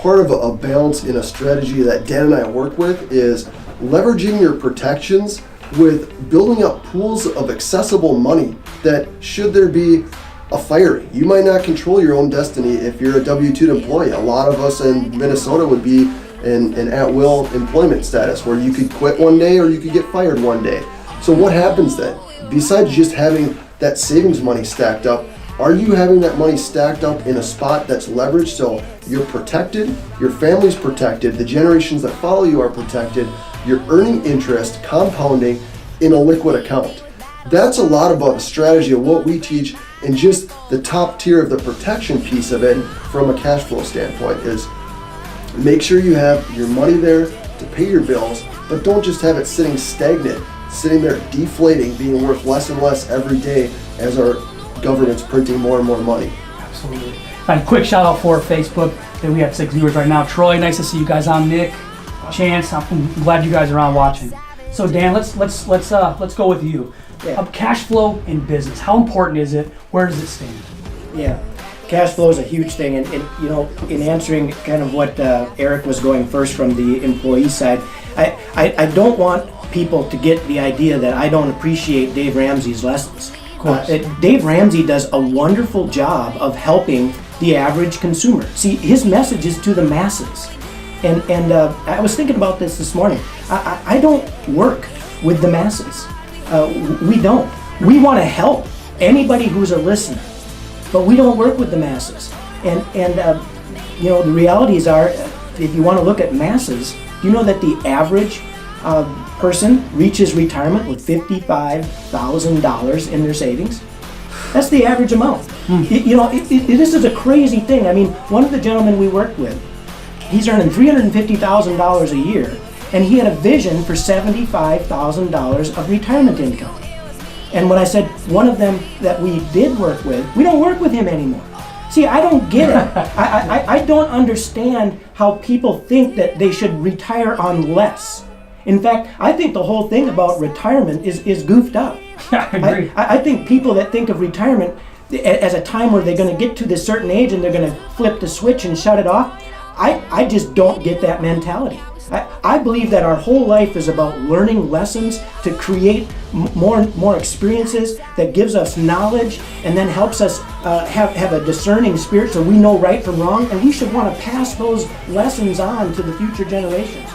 part of a balance in a strategy that Dan and I work with is leveraging your protections with building up pools of accessible money that should there be a firing. You might not control your own destiny if you're a W-2 employee. A lot of us in Minnesota would be in an at-will employment status where you could quit one day or you could get fired one day. So what happens then? Besides just having that savings money stacked up, are you having that money stacked up in a spot that's leveraged so you're protected, your family's protected, the generations that follow you are protected, you're earning interest, compounding in a liquid account? That's a lot about the strategy of what we teach, and just the top tier of the protection piece of it from a cash flow standpoint is make sure you have your money there to pay your bills, but don't just have it sitting stagnant, sitting there deflating, being worth less and less every day as our government's printing more and more money. Absolutely. And quick shout out for Facebook. We have 6 viewers right now. Troy, nice to see you guys on. Nick, Chance, I'm glad you guys are on watching. So Dan, let's go with you. Yeah. Cash flow in business. How important is it? Where does it stand? Yeah, cash flow is a huge thing, and you know, in answering kind of what Eric was going first from the employee side, I don't want people to get the idea that I don't appreciate Dave Ramsey's lessons. Of course. Dave Ramsey does a wonderful job of helping the average consumer. See, his message is to the masses, and I was thinking about this morning. I don't work with the masses. We don't. We want to help anybody who's a listener, but we don't work with the masses. And you know, the realities are, if you want to look at masses, you know that the average person reaches retirement with $55,000 in their savings. That's the average amount. You know, this is a crazy thing. I mean, one of the gentlemen we worked with, he's earning $350,000 a year, and he had a vision for $75,000 of retirement income. And when I said one of them that we did work with, we don't work with him anymore. See, I don't get it. I don't understand how people think that they should retire on less. In fact, I think the whole thing about retirement is goofed up. I agree. I think people that think of retirement as a time where they're going to get to this certain age and they're going to flip the switch and shut it off, I just don't get that mentality. I believe that our whole life is about learning lessons to create more experiences that gives us knowledge and then helps us have a discerning spirit so we know right from wrong, and we should want to pass those lessons on to the future generations.